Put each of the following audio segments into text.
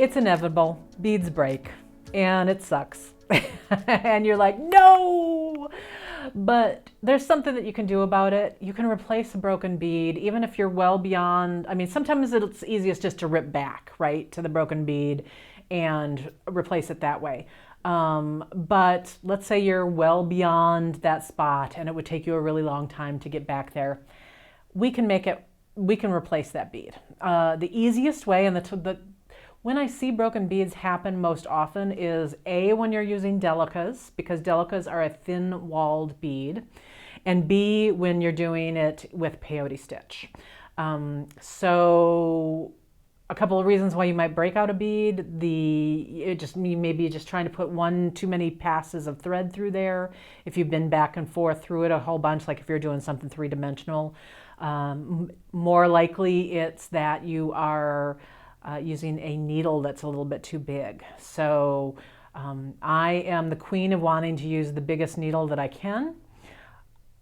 It's inevitable. Beads break, and it sucks. And you're like, no! But there's something that you can do about it. You can replace a broken bead, even if you're well beyond. I mean, sometimes it's easiest just to rip back, right, to the broken bead and replace it that way. But let's say you're well beyond that spot and it would take you a really long time to get back there. We can replace that bead. The easiest way, and when I see broken beads happen most often is A, when you're using delicas, because delicas are a thin-walled bead, and B, when you're doing it with peyote stitch. So a couple of reasons why you might break out a bead. You may be just trying to put one too many passes of thread through there. If you've been back and forth through it a whole bunch, like if you're doing something three-dimensional, more likely it's that you are using a needle that's a little bit too big. So I am the queen of wanting to use the biggest needle that I can.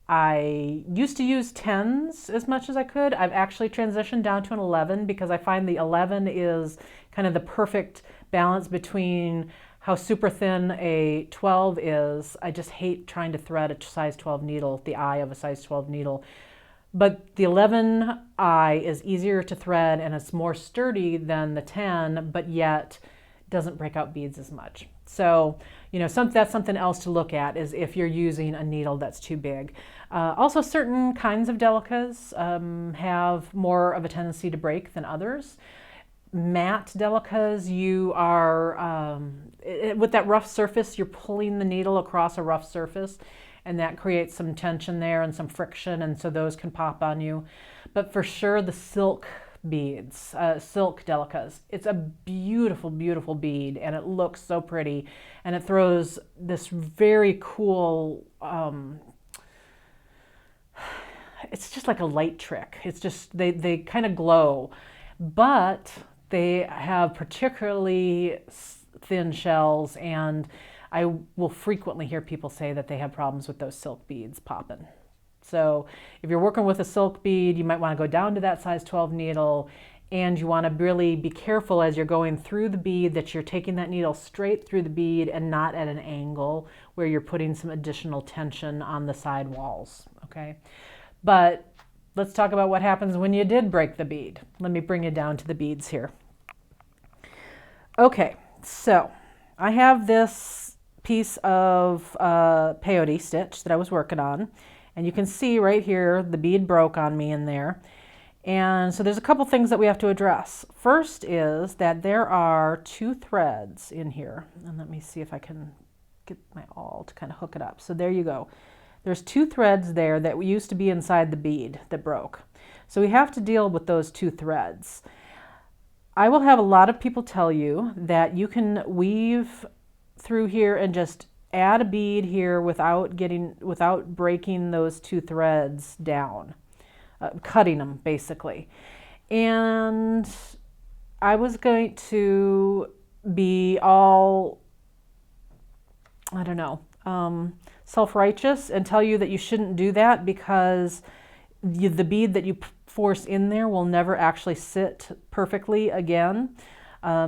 I used to use 10s as much as I could. I've actually transitioned down to an 11 because I find the 11 is kind of the perfect balance between how super thin a 12 is. I just hate trying to thread a size 12 needle, the eye of a size 12 needle. But the 11 eye is easier to thread and it's more sturdy than the 10, but yet doesn't break out beads as much. So, that's something else to look at, is if you're using a needle that's too big. Also, certain kinds of delicas have more of a tendency to break than others. Matte delicas, you are, with that rough surface, you're pulling the needle across a rough surface, and that creates some tension there and some friction, and so those can pop on you. But for sure, the silk beads, silk delicas, it's a beautiful, beautiful bead, and it looks so pretty, and it throws this very cool, it's just like a light trick. It's just, they kind of glow, but they have particularly thin shells, and I will frequently hear people say that they have problems with those silk beads popping. So if you're working with a silk bead, you might want to go down to that size 12 needle, and you want to really be careful as you're going through the bead that you're taking that needle straight through the bead and not at an angle where you're putting some additional tension on the side walls, okay? But let's talk about what happens when you did break the bead. Let me bring you down to the beads here. Okay, so I have this piece of peyote stitch that I was working on, and you can see right here the bead broke on me in there. And so there's a couple things that we have to address. First is that there are 2 threads in here, and let me see if I can get my awl to kind of hook it up. So there you go. There's 2 threads there that used to be inside the bead that broke. So we have to deal with those 2 threads. I will have a lot of people tell you that you can weave through here and just add a bead here without breaking those 2 threads down, cutting them basically. And I was going to be all, I don't know, self-righteous and tell you that you shouldn't do that, because the bead that you force in there will never actually sit perfectly again.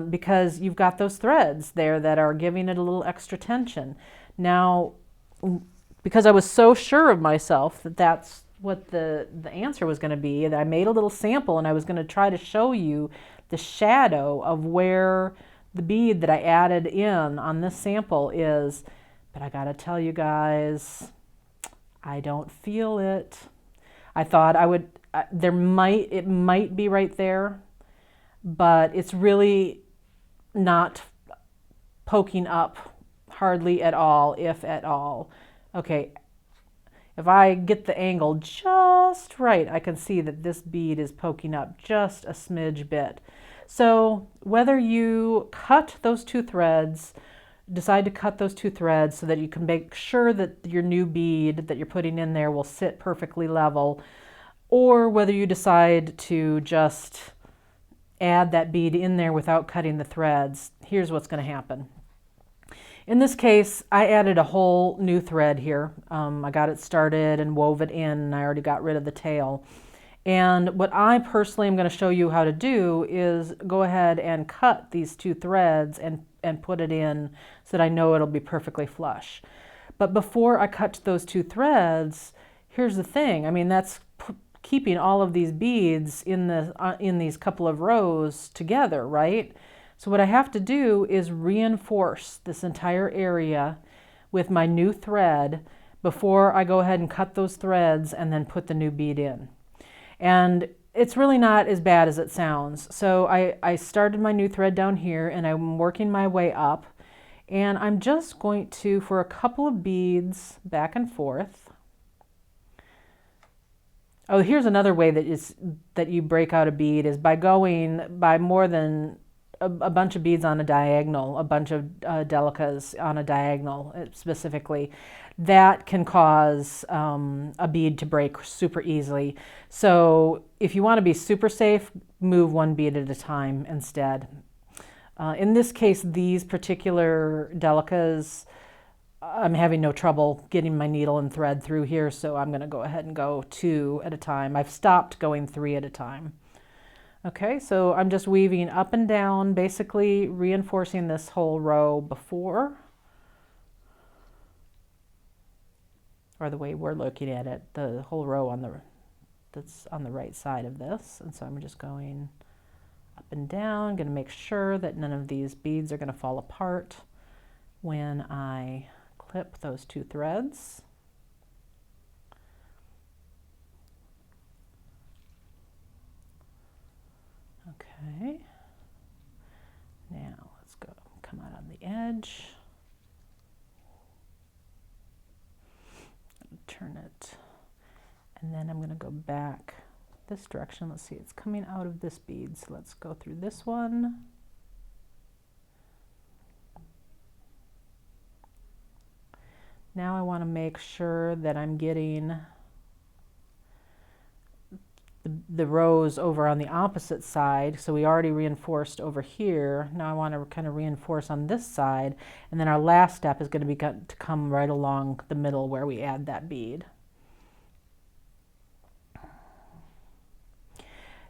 Because you've got those threads there that are giving it a little extra tension. Now, because I was so sure of myself that that's what the answer was going to be, that I made a little sample and I was going to try to show you the shadow of where the bead that I added in on this sample is. But I got to tell you guys, I don't feel it. I thought I would, it might be right there, but it's really not poking up hardly at all, if at all. Okay, if I get the angle just right, I can see that this bead is poking up just a smidge bit. So whether you cut those 2 threads, decide to cut those 2 threads so that you can make sure that your new bead that you're putting in there will sit perfectly level, or whether you decide to just add that bead in there without cutting the threads, here's what's going to happen. In this case, I added a whole new thread here. I got it started and wove it in, and I already got rid of the tail. And what I personally am going to show you how to do is go ahead and cut these 2 threads and put it in so that I know it'll be perfectly flush. But before I cut those 2 threads, here's the thing. I mean, that's keeping all of these beads in these couple of rows together, right? So what I have to do is reinforce this entire area with my new thread before I go ahead and cut those threads and then put the new bead in. And it's really not as bad as it sounds. So I started my new thread down here and I'm working my way up, and I'm just going to, for a couple of beads, back and forth. Oh, here's another way that you break out a bead is by going by more than a bunch of beads on a diagonal, a bunch of delicas on a diagonal specifically. That can cause a bead to break super easily. So if you want to be super safe, move 1 bead at a time instead. In this case, these particular delicas, I'm having no trouble getting my needle and thread through here, so I'm going to go ahead and go 2 at a time. I've stopped going 3 at a time. Okay, so I'm just weaving up and down, basically reinforcing this whole row before, or the way we're looking at it, the whole row that's on the right side of this. And so I'm just going up and down, going to make sure that none of these beads are going to fall apart when I clip those 2 threads. Okay, now let's go come out on the edge, turn it, and then I'm going to go back this direction. Let's see, it's coming out of this bead, so let's go through this one. Now I want to make sure that I'm getting the rows over on the opposite side. So we already reinforced over here. Now I want to kind of reinforce on this side, and then our last step is going to be to come right along the middle where we add that bead.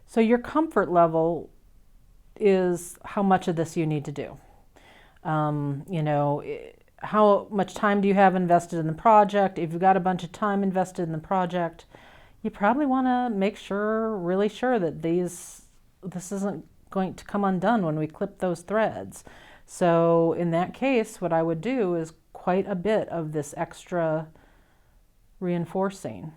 So your comfort level is how much of this you need to do. You know, how much time do you have invested in the project? If you've got a bunch of time invested in the project, you probably want to make sure, really sure that this isn't going to come undone when we clip those threads. So in that case, what I would do is quite a bit of this extra reinforcing.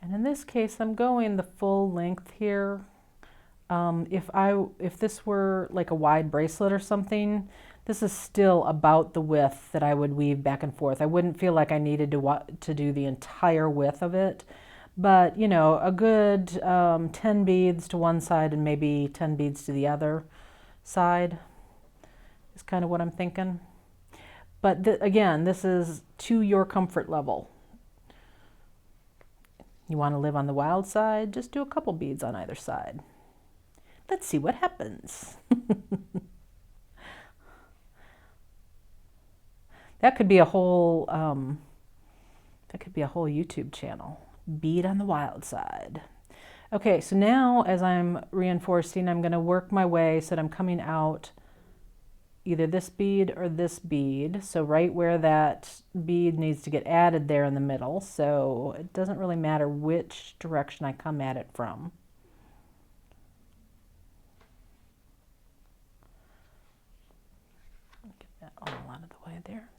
And in this case, I'm going the full length here. If this were like a wide bracelet or something, this is still about the width that I would weave back and forth. I wouldn't feel like I needed to do the entire width of it, but you know, a good 10 beads to one side and maybe 10 beads to the other side is kind of what I'm thinking. But again, this is to your comfort level. You want to live on the wild side, just do a couple beads on either side. Let's see what happens. That could be a whole YouTube channel. Bead on the wild side. Okay, so now as I'm reinforcing, I'm going to work my way so that I'm coming out either this bead or this bead. So right where that bead needs to get added there in the middle. So it doesn't really matter which direction I come at it from. Get that all out of the way there.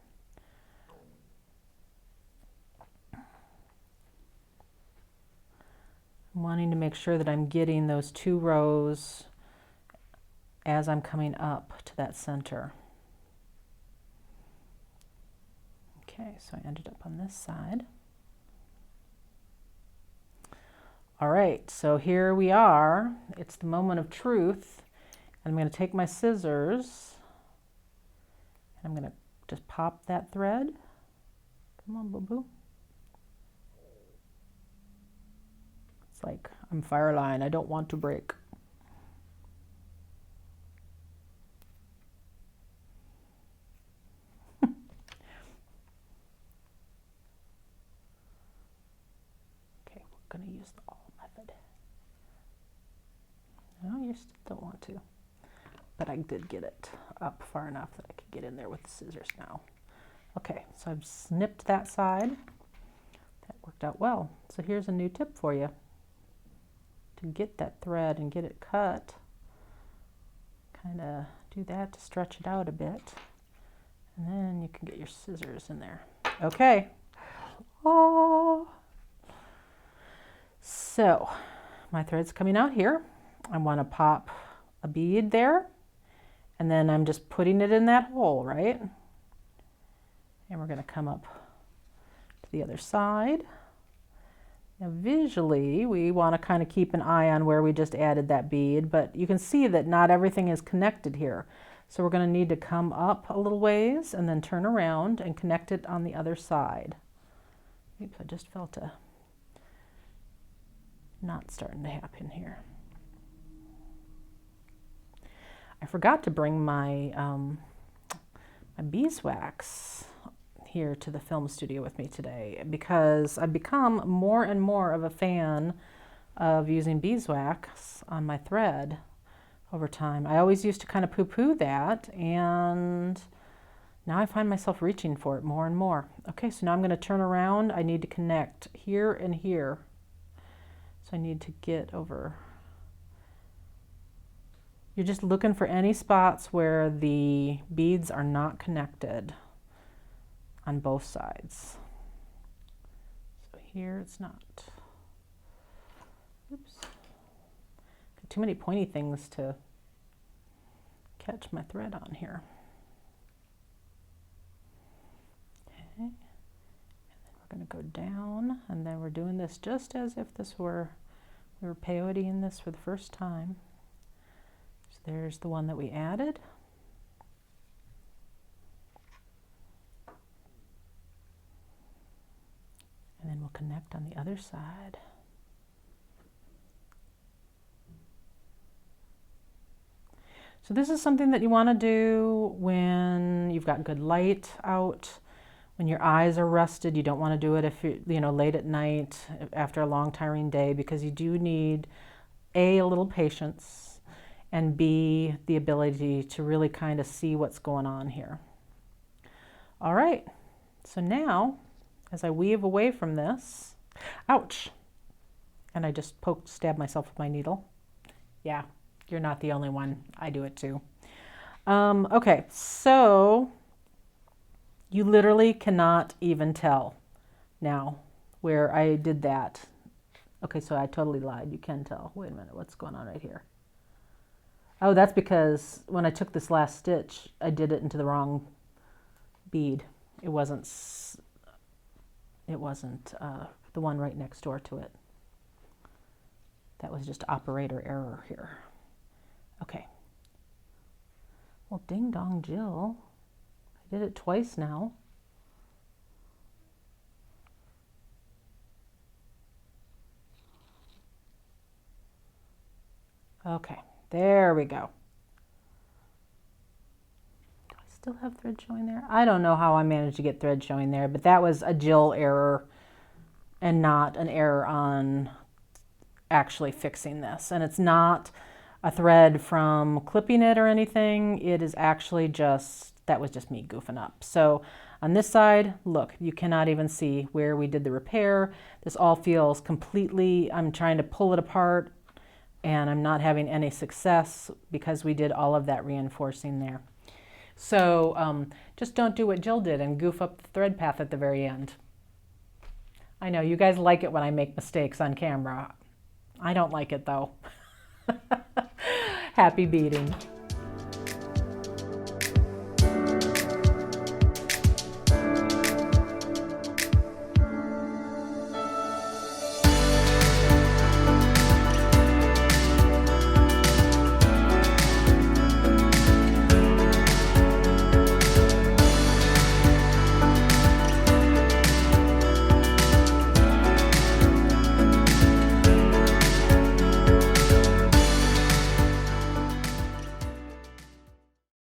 I'm wanting to make sure that I'm getting those 2 rows as I'm coming up to that center. Okay, so I ended up on this side. All right, so here we are. It's the moment of truth. I'm going to take my scissors and I'm going to just pop that thread. Come on, boo-boo. It's like I'm fire line. I don't want to break. Okay, we're going to use the awl method. No, you still don't want to. But I did get it up far enough that I could get in there with the scissors now. Okay, so I've snipped that side. That worked out well. So here's a new tip for you. To get that thread and get it cut, kind of do that to stretch it out a bit. And then you can get your scissors in there. Okay. Oh. So my thread's coming out here. I want to pop a bead there. And then I'm just putting it in that hole, right? And we're going to come up to the other side. Now visually, we want to kind of keep an eye on where we just added that bead, but you can see that not everything is connected here. So we're going to need to come up a little ways and then turn around and connect it on the other side. Oops, I just felt a knot starting to happen here. I forgot to bring my, my beeswax here to the film studio with me today because I've become more and more of a fan of using beeswax on my thread over time. I always used to kind of poo-poo that, and now I find myself reaching for it more and more. Okay, so now I'm going to turn around. I need to connect here and here. So I need to get over. You're just looking for any spots where the beads are not connected on both sides. So here it's not. Oops. Got too many pointy things to catch my thread on here. Okay. And then we're going to go down, and then we're doing this just as if this were, we were peyote this for the first time. So there's the one that we added. And then we'll connect on the other side. So this is something that you want to do when you've got good light out, when your eyes are rested. You don't want to do it if you're, late at night after a long tiring day, because you do need A, a little patience, and B, the ability to really kind of see what's going on here. All right, so now as I weave away from this, ouch, and I just stabbed myself with my needle. Yeah, you're not the only one. I do it too. Okay, so you literally cannot even tell now where I did that. Okay, so I totally lied. You can tell. Wait a minute, what's going on right here? Oh, that's because when I took this last stitch, I did it into the wrong bead. It wasn't the one right next door to it. That was just operator error here. Okay. Well, ding dong Jill. I did it twice now. Okay, there we go. Do I still have thread showing there? I don't know how I managed to get thread showing there, but that was a Jill error and not an error on actually fixing this. And it's not a thread from clipping it or anything. It is actually that was just me goofing up. So on this side, look, you cannot even see where we did the repair. This all feels completely, I'm trying to pull it apart and I'm not having any success because we did all of that reinforcing there. So just don't do what Jill did and goof up the thread path at the very end. I know you guys like it when I make mistakes on camera. I don't like it though. Happy beading.